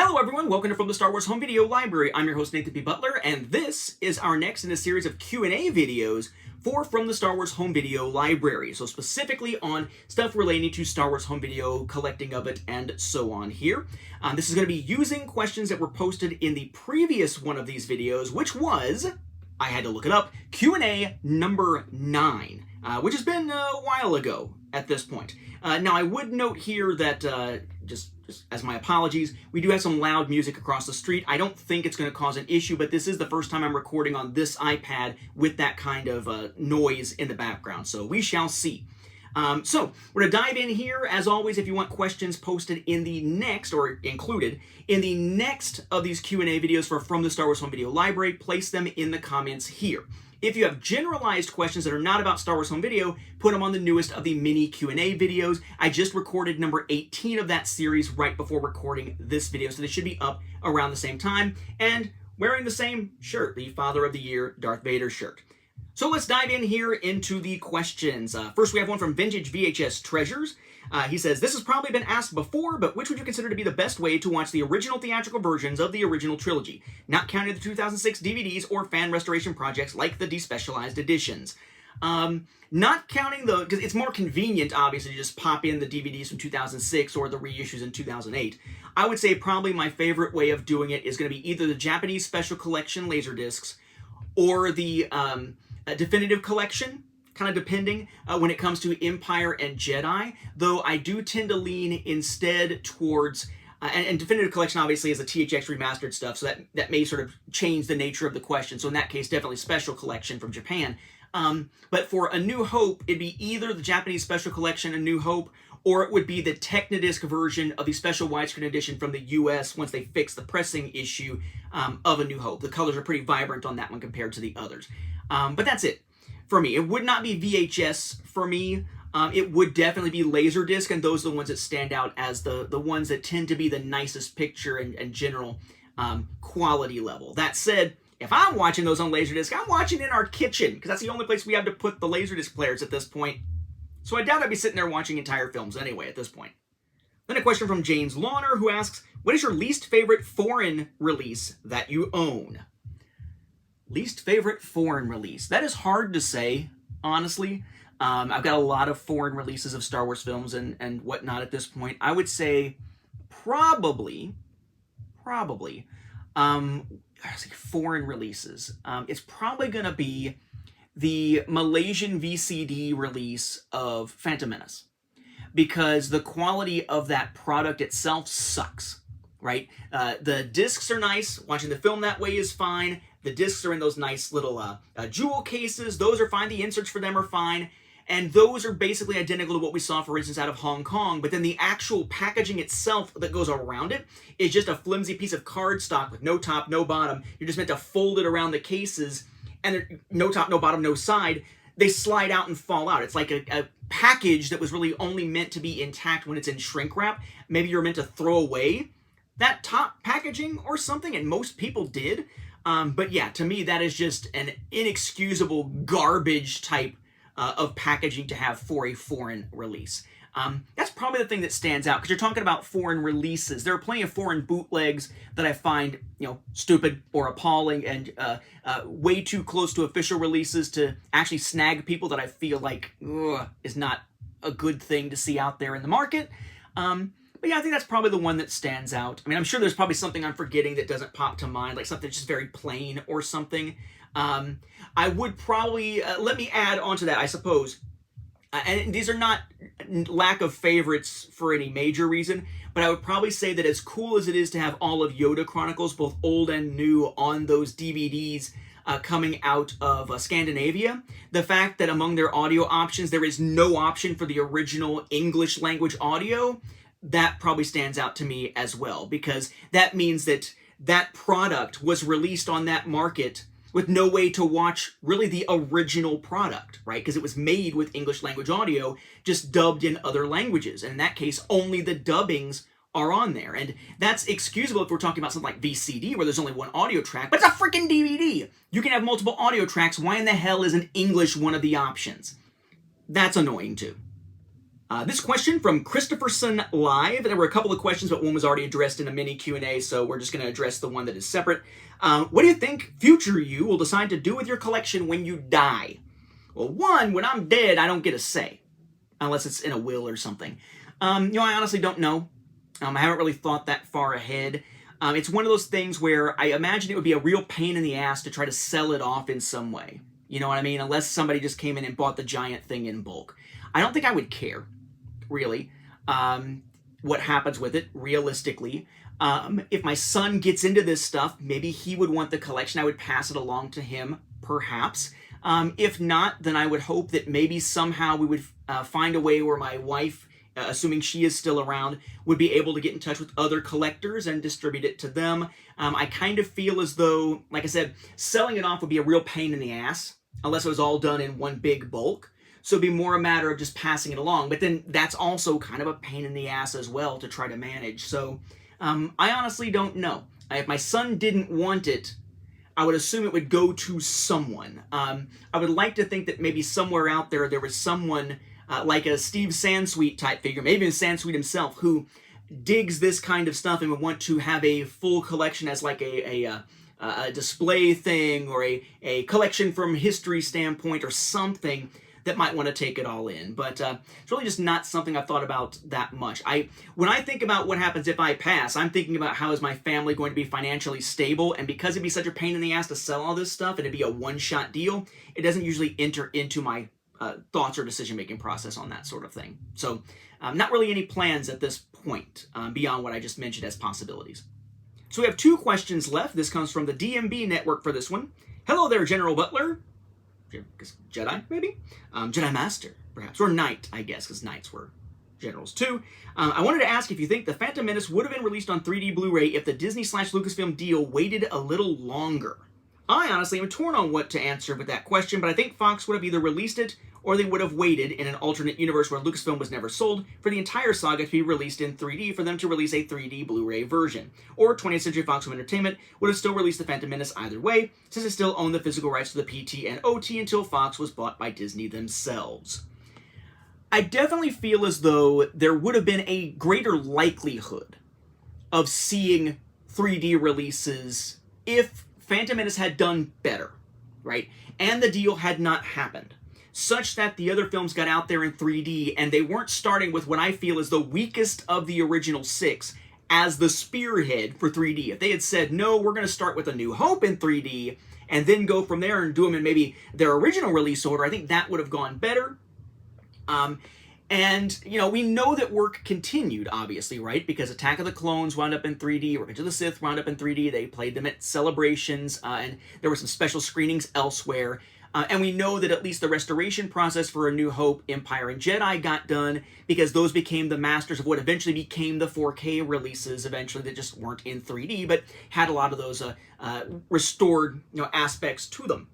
Hello everyone, welcome to From the Star Wars Home Video Library. I'm your host Nathan P. Butler, and this is our next in a series of Q&A videos for From the Star Wars Home Video Library. So specifically on stuff relating to Star Wars Home Video, collecting of it, and so on here. This is going to be using questions that were posted in the previous one of these videos, which was, I had to look it up, Q&A number 9, which has been a while ago at this point. Now I would note here that, just as my apologies, we do have some loud music across the street. I don't think it's going to cause an issue, but this is the first time I'm recording on this iPad with that kind of noise in the background, so we shall see. So we're going to dive in here. As always, if you want questions posted in the next, or included in the next of these Q&A videos from the Star Wars Home Video Library, place them in the comments here. If you have generalized questions that are not about Star Wars Home Video, put them on the newest of the mini Q&A videos. I just recorded number 18 of that series right before recording this video, so they should be up around the same time, and wearing the same shirt, the Father of the Year Darth Vader shirt. So let's dive in here into the questions. First, we have one from Vintage VHS Treasures. He says, this has probably been asked before, but which would you consider to be the best way to watch the original theatrical versions of the original trilogy, not counting the 2006 DVDs or fan restoration projects like the despecialized editions? Not counting the, because it's more convenient, obviously, to just pop in the DVDs from 2006 or the reissues in 2008. I would say probably my favorite way of doing it is going to be either the Japanese Special Collection Laserdiscs or the Definitive Collection, kind of depending when it comes to Empire and Jedi, though I do tend to lean instead towards, and Definitive Collection obviously is the THX remastered stuff, so that may sort of change the nature of the question, so in that case definitely Special Collection from Japan. But for A New Hope, it'd be either the Japanese Special Collection, A New Hope, or it would be the Technodisc version of the Special Widescreen Edition from the US once they fix the pressing issue of A New Hope. The colors are pretty vibrant on that one compared to the others. But that's it for me. It would not be VHS for me. It would definitely be Laserdisc, and those are the ones that stand out as the ones that tend to be the nicest picture and general quality level. That said, if I'm watching those on Laserdisc, I'm watching in our kitchen, because that's the only place we have to put the Laserdisc players at this point. So I doubt I'd be sitting there watching entire films anyway at this point. Then a question from James Lawner, who asks, what is your least favorite foreign release that you own? Least favorite foreign release. That is hard to say, honestly. I've got a lot of foreign releases of Star Wars films and whatnot at this point. I would say probably, foreign releases. It's probably going to be the Malaysian VCD release of Phantom Menace, because the quality of that product itself sucks, right? The discs are nice. Watching the film that way is fine. The discs are in those nice little jewel cases. Those are fine. The inserts for them are fine. And those are basically identical to what we saw, for instance, out of Hong Kong. But then the actual packaging itself that goes around it is just a flimsy piece of cardstock with no top, no bottom. You're just meant to fold it around the cases. And no top, no bottom, no side. They slide out and fall out. It's like a package that was really only meant to be intact when it's in shrink wrap. Maybe you're meant to throw away that top packaging or something, and most people did. But yeah, to me, that is just an inexcusable garbage type of packaging to have for a foreign release. That's probably the thing that stands out, because you're talking about foreign releases. There are plenty of foreign bootlegs that I find, stupid or appalling and way too close to official releases to actually snag people that I feel like is not a good thing to see out there in the market. But yeah, I think that's probably the one that stands out. I mean, I'm sure there's probably something I'm forgetting that doesn't pop to mind, like something just very plain or something. I would probably, let me add onto that, I suppose, and these are not lack of favorites for any major reason, but I would probably say that as cool as it is to have all of Yoda Chronicles, both old and new, on those DVDs coming out of Scandinavia, the fact that among their audio options, there is no option for the original English language audio, that probably stands out to me as well, because that means that that product was released on that market with no way to watch really the original product, right? Because it was made with English language audio, just dubbed in other languages. And in that case, only the dubbings are on there. And that's excusable if we're talking about something like VCD, where there's only one audio track, but it's a freaking DVD. You can have multiple audio tracks. Why in the hell isn't English one of the options? That's annoying too. This question from Christopherson Live. There were a couple of questions, but one was already addressed in a mini Q&A, so we're just going to address the one that is separate. What do you think future you will decide to do with your collection when you die? Well, one, when I'm dead, I don't get a say, unless it's in a will or something. I honestly don't know. I haven't really thought that far ahead. It's one of those things where I imagine it would be a real pain in the ass to try to sell it off in some way. You know what I mean? Unless somebody just came in and bought the giant thing in bulk. I don't think I would care, really, what happens with it, realistically. If my son gets into this stuff, maybe he would want the collection. I would pass it along to him, perhaps. If not, then I would hope that maybe somehow we would find a way where my wife, assuming she is still around, would be able to get in touch with other collectors and distribute it to them. I kind of feel as though, like I said, selling it off would be a real pain in the ass, unless it was all done in one big bulk. So it'd be more a matter of just passing it along. But then that's also kind of a pain in the ass as well to try to manage. So I honestly don't know. If my son didn't want it, I would assume it would go to someone. I would like to think that maybe somewhere out there was someone like a Steve Sansweet type figure, maybe even Sansweet himself, who digs this kind of stuff and would want to have a full collection as like a display thing, or a collection from history standpoint or something that might want to take it all in. But it's really just not something I've thought about that much. When I think about what happens if I pass, I'm thinking about how is my family going to be financially stable, and because it'd be such a pain in the ass to sell all this stuff and it'd be a one-shot deal, it doesn't usually enter into my thoughts or decision-making process on that sort of thing. So not really any plans at this point beyond what I just mentioned as possibilities. So we have 2 questions left. This comes from the DMB network for this one. Hello there, General Butler. Jedi, maybe? Jedi Master, perhaps. Or Knight, I guess, because Knights were generals too. I wanted to ask if you think The Phantom Menace would have been released on 3D Blu-ray if the Disney/Lucasfilm deal waited a little longer. I honestly am torn on what to answer with that question, but I think Fox would have either released it or they would have waited in an alternate universe where Lucasfilm was never sold for the entire saga to be released in 3D for them to release a 3D Blu-ray version. Or 20th Century Fox Home Entertainment would have still released The Phantom Menace either way, since it still owned the physical rights to the PT and OT until Fox was bought by Disney themselves. I definitely feel as though there would have been a greater likelihood of seeing 3D releases if Phantom Menace had done better, right? And the deal had not happened, such that the other films got out there in 3D and they weren't starting with what I feel is the weakest of the original 6 as the spearhead for 3D. If they had said, no, we're going to start with A New Hope in 3D and then go from there and do them in maybe their original release order, I think that would have gone better. And, we know that work continued, obviously, right? Because Attack of the Clones wound up in 3D, Revenge of the Sith wound up in 3D, they played them at celebrations, and there were some special screenings elsewhere. And we know that at least the restoration process for A New Hope, Empire, and Jedi got done because those became the masters of what eventually became the 4K releases eventually that just weren't in 3D, but had a lot of those restored aspects to them.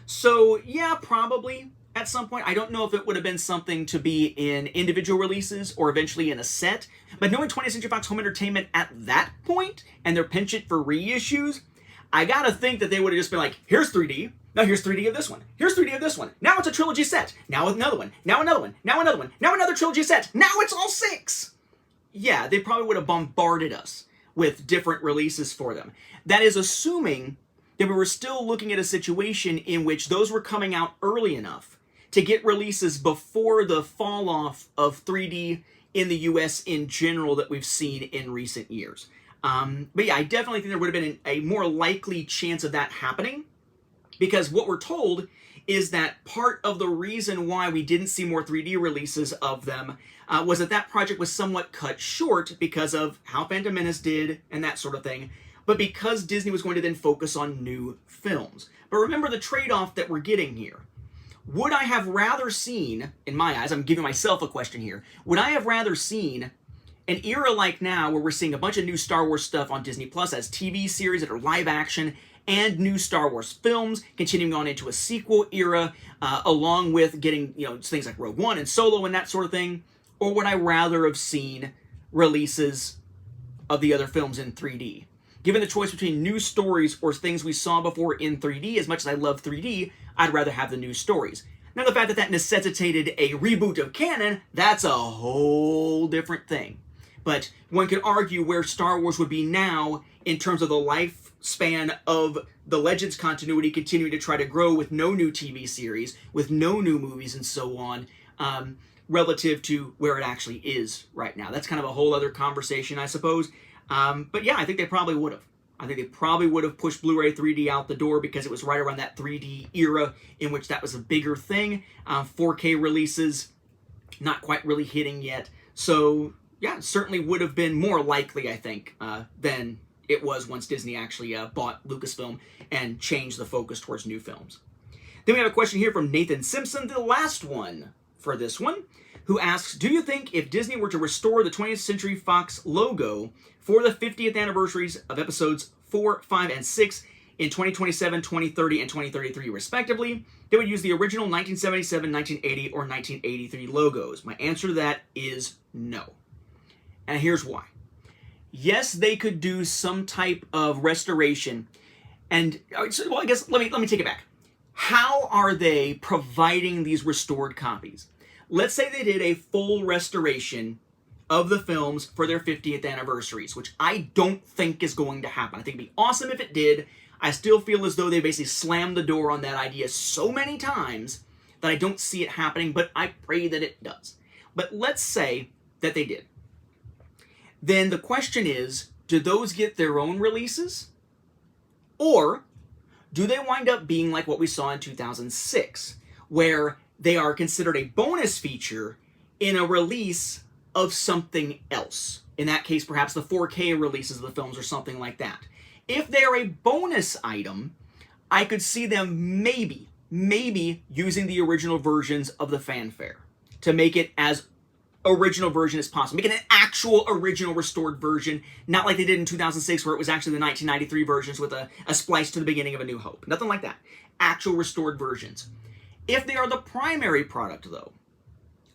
So, yeah, probably at some point. I don't know if it would have been something to be in individual releases or eventually in a set, but knowing 20th Century Fox Home Entertainment at that point and their penchant for reissues, I gotta think that they would have just been like, here's 3D, now here's 3D of this one, here's 3D of this one, now it's a trilogy set, now another one, now another one, now another one, now another trilogy set, now it's all 6! Yeah, they probably would have bombarded us with different releases for them. That is assuming that we were still looking at a situation in which those were coming out early enough to get releases before the fall off of 3D in the US in general that we've seen in recent years. But yeah, I definitely think there would have been a more likely chance of that happening, because what we're told is that part of the reason why we didn't see more 3D releases of them was that project was somewhat cut short because of how Phantom Menace did and that sort of thing, but because Disney was going to then focus on new films. But remember the trade-off that we're getting here. Would I have rather seen, in my eyes, I'm giving myself a question here, would I have rather seen an era like now where we're seeing a bunch of new Star Wars stuff on Disney Plus as TV series that are live action and new Star Wars films, continuing on into a sequel era, along with getting things like Rogue One and Solo and that sort of thing? Or would I rather have seen releases of the other films in 3D? Given the choice between new stories or things we saw before in 3D, as much as I love 3D, I'd rather have the new stories. Now, the fact that that necessitated a reboot of canon, that's a whole different thing. But one could argue where Star Wars would be now in terms of the lifespan of the Legends continuity continuing to try to grow with no new TV series, with no new movies and so on, relative to where it actually is right now. That's kind of a whole other conversation, I suppose. But yeah, I think they probably would have. I think they probably would have pushed Blu-ray 3D out the door because it was right around that 3D era in which that was a bigger thing. 4K releases, not quite really hitting yet. So yeah, it certainly would have been more likely, I think, than it was once Disney actually bought Lucasfilm and changed the focus towards new films. Then we have a question here from Nathan Simpson, the last one for this one, who asks, do you think if Disney were to restore the 20th Century Fox logo for the 50th anniversaries of episodes 4, 5, and 6 in 2027, 2030, and 2033 respectively, they would use the original 1977, 1980, or 1983 logos? My answer to that is no. And here's why. Yes, they could do some type of restoration. And, well, I guess, let me take it back. How are they providing these restored copies? Let's say they did a full restoration of the films for their 50th anniversaries, which I don't think is going to happen. I think it'd be awesome if it did. I still feel as though they basically slammed the door on that idea so many times that I don't see it happening, but I pray that it does. But let's say that they did. Then the question is, do those get their own releases? Or do they wind up being like what we saw in 2006, where they are considered a bonus feature in a release of something else? In that case, perhaps the 4K releases of the films or something like that. If they're a bonus item, I could see them maybe using the original versions of the fanfare to make it as original version as possible. Make it an actual original restored version, not like they did in 2006 where it was actually the 1993 versions with a splice to the beginning of A New Hope. Nothing like that. Actual restored versions. If they are the primary product, though,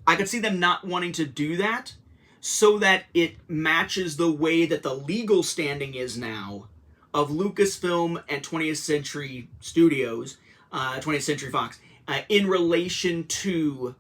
I could see them not wanting to do that so that it matches the way that the legal standing is now of Lucasfilm and 20th Century Studios, 20th Century Fox, in relation to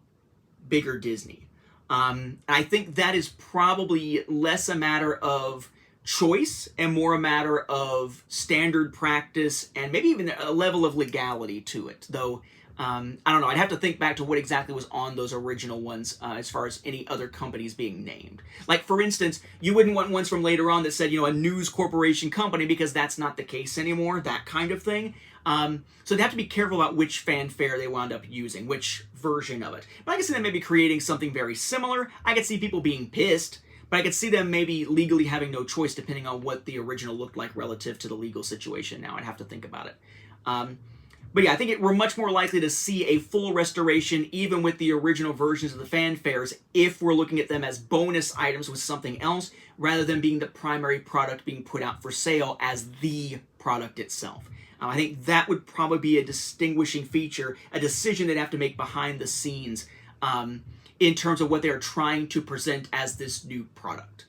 bigger Disney. I think that is probably less a matter of choice and more a matter of standard practice and maybe even a level of legality to it, though. I don't know. I'd have to think back to what exactly was on those original ones as far as any other companies being named. Like, for instance, you wouldn't want ones from later on that said, a News Corporation company, because that's not the case anymore, that kind of thing. So they have to be careful about which fanfare they wound up using, which version of it. But I could see them maybe creating something very similar. I could see people being pissed, but I could see them maybe legally having no choice depending on what the original looked like relative to the legal situation now. I'd have to think about it. But yeah, I think we're much more likely to see a full restoration even with the original versions of the fanfares if we're looking at them as bonus items with something else rather than being the primary product being put out for sale as the product itself. I think that would probably be a distinguishing feature, a decision they'd have to make behind the scenes in terms of what they're trying to present as this new product.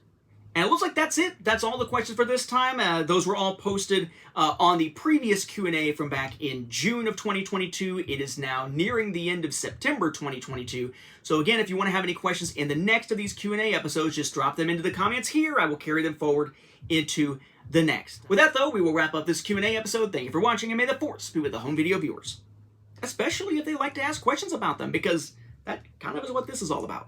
And it looks like that's it. That's all the questions for this time. Those were all posted on the previous Q&A from back in June of 2022. It is now nearing the end of September 2022. So again, if you want to have any questions in the next of these Q&A episodes, just drop them into the comments here. I will carry them forward into the next. With that, though, we will wrap up this Q&A episode. Thank you for watching, and may the force be with the home video viewers. Especially if they like to ask questions about them, because that kind of is what this is all about.